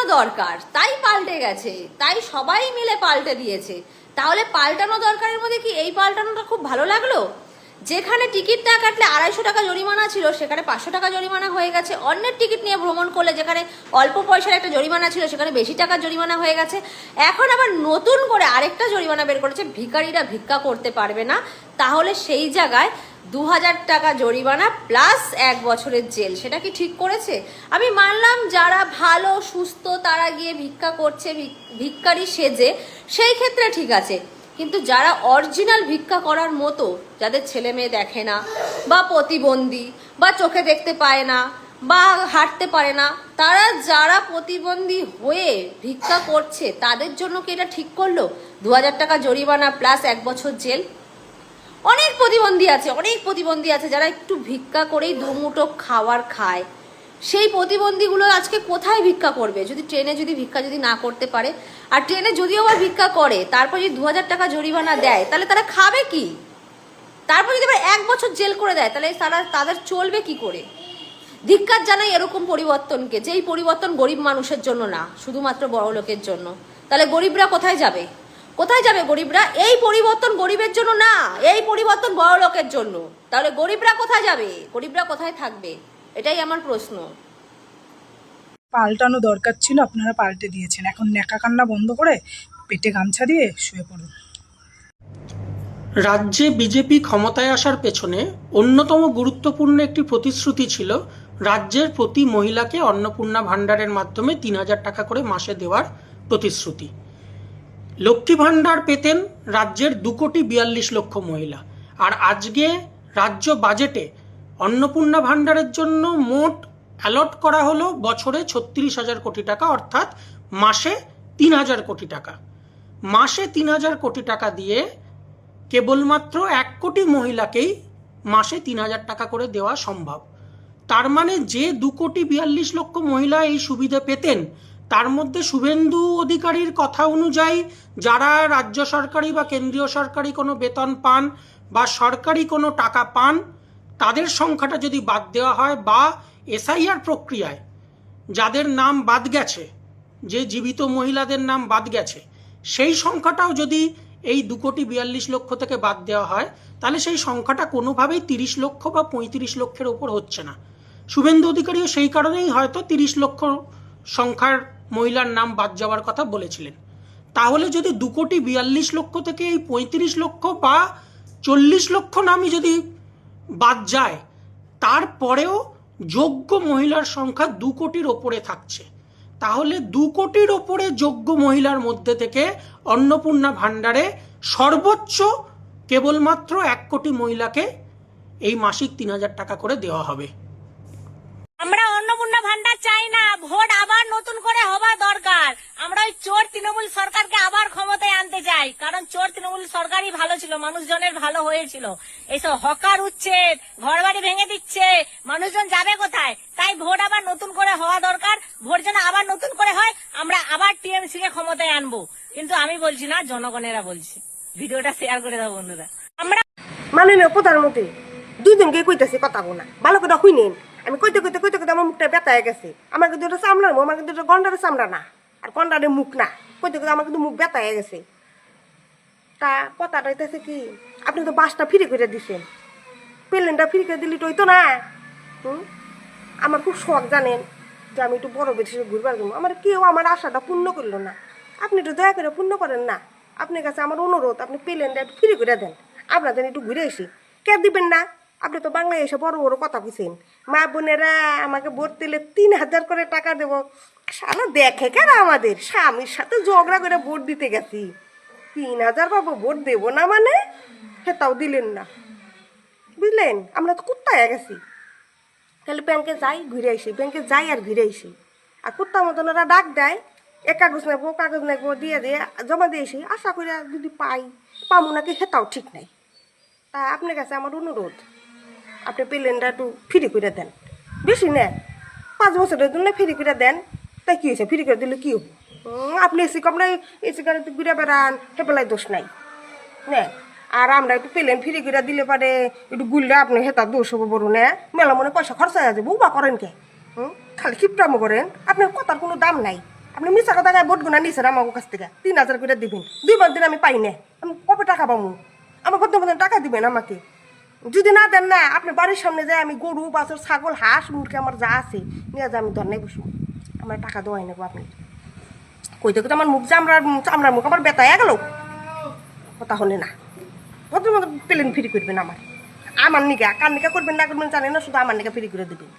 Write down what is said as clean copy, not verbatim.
পাল্টানো দরকার, তাই পাল্টে গেছে, তাই সবাই মিলে পাল্টে দিয়েছে। তাহলে পাল্টানো দরকারের মধ্যে কি এই পাল্টানোটা খুব ভালো লাগলো? যেখানে টিকিট না কাটলে 250 টাকা জরিমানা ছিল, সেখানে 500 টাকা জরিমানা হয়ে গেছে। অন্যের টিকিট নিয়ে ভ্রমণ করলে যেখানে অল্প পয়সার একটা জরিমানা ছিল, সেখানে বেশি টাকার জরিমানা হয়ে গেছে। এখন আবার নতুন করে আরেকটা জরিমানা বের করেছে, ভিখারিরা ভিক্ষা করতে পারবে না। তাহলে সেই জায়গায় 2000 টাকা জরিমানা প্লাস 1 বছরের জেল। সেটা কি ঠিক করেছে? আমি মানলাম যারা ভালো সুস্থ তারা গিয়ে ভিক্ষা করছে ভিক্ষারি সেজে, সেই ক্ষেত্রে ঠিক আছে। কিন্তু যারা অরিজিনাল ভিক্ষা করার মতো, যাদের ছেলে মেয়ে দেখে না, বা প্রতিবন্ধী, বা চোখে দেখতে পায় না, বা হাঁটতে পারে না, তারা যারা প্রতিবন্ধী হয়ে ভিক্ষা করছে, তাদের জন্য কি এটা ঠিক করলো 2000 টাকা জরিমানা প্লাস 1 বছর জেল? অনেক প্রতিবন্ধী আছে যারা একটু ভিক্ষা করেই দুমুঠো খাবার খায়। সেই প্রতিবন্ধীগুলো আজকে কোথায় ভিক্ষা করবে? যদি ট্রেনে যদি ভিক্ষা যদি না করতে পারে, আর ট্রেনে যদিও বা ভিক্ষা করে, তারপর যদি 2000 টাকা জরিমানা দেয়, তাহলে তারা খাবে কি? তারপর যদি আবার 1 বছর জেল করে দেয়, তাহলে তাদের চলবে কি করে? ধিক্কার জানাই এরকম পরিবর্তনকে, যেই পরিবর্তন গরিব মানুষের জন্য না, শুধুমাত্র বড় লোকের জন্য। তাহলে গরিবরা কোথায় যাবে? কোথায় যাবে গরিবরা? এই পরিবর্তন গরিবের জন্য না, এই পরিবর্তন বড় লোকের জন্য। তাহলে গরিবরা কোথায় যাবে? গরিবরা কোথায় থাকবে? এটাই আমার প্রশ্ন। পাল্টানো দরকার ছিল, আপনারা পাল্টে দিয়েছেন। এখন ন্যাকা কান্না বন্ধ করে পেটে গামছা দিয়ে শুয়ে পড়ুন। রাজ্যে বিজেপি ক্ষমতায় আসার পেছনে অন্যতম গুরুত্বপূর্ণ একটি প্রতিশ্রুতি ছিল রাজ্যের প্রতি মহিলাকে অন্নপূর্ণা ভাণ্ডারের মাধ্যমে 3000 টাকা করে মাসে দেওয়ার প্রতিশ্রুতি। লক্ষ্মী ভাণ্ডার পেতেন রাজ্যের 2,42,00,000 মহিলা। আর আজকে রাজ্য বাজেটে অন্নপূর্ণা ভাণ্ডারের জন্য মোট অ্যালট করা হলো বছরে 36,000 কোটি টাকা, অর্থাৎ মাসে 3,000 কোটি টাকা। মাসে 3,000 কোটি টাকা দিয়ে কেবলমাত্র 1 কোটি মহিলাকেই মাসে 3,000 টাকা করে দেওয়া সম্ভব। তার মানে যে 2,42,00,000 মহিলা এই সুবিধা পেতেন, তার মধ্যে শুভেন্দু অধিকারীর কথা অনুযায়ী যারা রাজ্য সরকারি বা কেন্দ্রীয় সরকারি কোনো বেতন পান বা সরকারি কোনো টাকা পান, তাদের সংখ্যাটা যদি বাদ দেওয়া হয়, বা এসআইআর প্রক্রিয়ায় যাদের নাম বাদ গেছে, যে জীবিত মহিলাদের নাম বাদ গেছে, সেই সংখ্যাটাও যদি এই 2,42,00,000 থেকে বাদ দেওয়া হয়, তাহলে সেই সংখ্যাটা কোনোভাবেই 30 লক্ষ বা 35 লক্ষের ওপর হচ্ছে না। শুভেন্দু অধিকারীও সেই কারণেই হয়তো 30 লক্ষ সংখ্যার মহিলার নাম বাদ যাওয়ার কথা বলেছিলেন। তাহলে যদি 2,42,00,000 থেকে এই 35 লক্ষ বা 40 লক্ষ নামই যদি বাদ যায়, তারপরেও যোগ্য মহিলার সংখ্যা 2 কোটির ওপরে থাকছে। তাহলে 2 কোটির ওপরে যোগ্য মহিলার মধ্যে থেকে অন্নপূর্ণা ভাণ্ডারে সর্বোচ্চ কেবলমাত্র 1 কোটি মহিলাকে এই মাসিক 3,000 টাকা করে দেওয়া হবে। আমরা অন্নপূর্ণা ভান্ডার চাই না, ভোট আবার নতুন করে হওয়া দরকার। আমরা ওই চোর তৃণমূল সরকারকে আবার ক্ষমতায় আনতে চাই, কারণ চোর তৃণমূল সরকারই ভালো ছিল, মানুষজনের ভালো হয়েছিল। এইসব হকার উচ্ছেদ, ঘর বাড়ি ভেঙে দিচ্ছে, মানুষজন যাবে কোথায়? তাই ভোট আবার নতুন করে হওয়া দরকার। ভোট যেন আবার নতুন করে হয়, আমরা আবার টিএমসি কে ক্ষমতায় আনবো। কিন্তু আমি বলছি না, জনগণেরা বলছে। ভিডিওটা শেয়ার করে দাও বন্ধুরা। আমরা মাননীয় প্রধানমন্ত্রী 2 দিনকে কইতেছি কথা বলা ভালো করে শুনেন। আমি কইতে কইতে কইতে কইতে আমার মুখটা ব্যথা হয়ে গেছে। আমার কিন্তু এটা চামড়ার মুখ, আমার কিন্তু এটা গন্ডারের চামড়া না, আর গন্ডারের মুখ না। কইতে কইতে আমার কিন্তু মুখ ব্যথা হয়ে গেছে। তা কথাটা হইতেছে কি, আপনি তো বাসটা ফ্রি করে দিচ্ছেন, প্লেনটা ফ্রি করে দিলি তো হইতো না। আমার খুব শখ জানেন যে আমি একটু বড় বিদেশে ঘুরবার যাবো। আমার কেউ আমার আশাটা পূর্ণ করলো না। আপনি একটু দয়া করে পূর্ণ করেন না। আপনার কাছে আমার অনুরোধ, আপনি প্লেনটা একটু ফ্রি করে দেন, আপনাদের একটু ঘুরে আসি। কে দিবেন না? আপনি তো বাংলায় এসে বড় বড় কথা বুঝছেন। মা বোনেরা আমাকে ভোট দিলে 3,000 করে টাকা দেবো। সারা দেখে কেন আমাদের স্বামীর সাথে ঝগড়া করে ভোট দিতে গেছি, 3,000 পাবো, ভোট দেবো না মানে? সেটাও দিলেন না, বুঝলেন? আমরা তো কুত্তা হয়ে গেছি। তাহলে ব্যাংকে যাই ঘুরে আসি, ব্যাংকে যাই আর ঘুরে আসি। আর কুত্তার মতন ওরা ডাক দেয়, কাগজ নেবো দিয়ে দিয়ে জমা দিয়ে আসি। আশা করি যদি পাই, পাবো নাকি সেটাও ঠিক নাই। তা আপনার কাছে আমার অনুরোধ, আপনি প্লেনটা একটু ফ্রি করে দেন। বেশি নেন, 5 বছরের জন্য ফ্রি করে দেন। তাই কি হয়েছে? ফ্রি করে দিলে কি হবো? আপনি এসি কম নাই, এসি গাড়িতে ঘুরে বেড়ান, সেবেলায় দোষ নাই না। আর আমরা একটু প্লেন ফ্রি করে দিলে পারে একটু গুললে আপনি হেতার দোষ হবো বড় না। মেলা মনে পয়সা খরচা হয়ে যাবে, বা করেন কে? খালি ক্ষিপ্রামো করেন, আপনার কথার কোনো দাম নাই। আপনি মিশা কথা গায়ে ভোট গুনা নিয়েছেন আমার কাছ থেকে 3,000 করে দিবেন 2 দিন আমি পাই না আমি কবে টাকা পাবো আমার কত টাকা দিবেন আমাকে যদি না দেন না আপনি বাড়ির সামনে যায় আমি গরু বাছর ছাগল হাঁস মুরগি আমার যা আছে নিয়ে যা আমি ধরনে বসবো আমার টাকা দেওয়াই নেবো আপনি কইতে কইতে আমার মুখ চামড়ার মুখ আমার বেতায় গেল কথা হলে না কত প্লেন ফ্রি করবেন আমার নিকা কার নিকা করবেন না করবেন জানেন না শুধু আমার নিকা ফ্রি করে দেবেন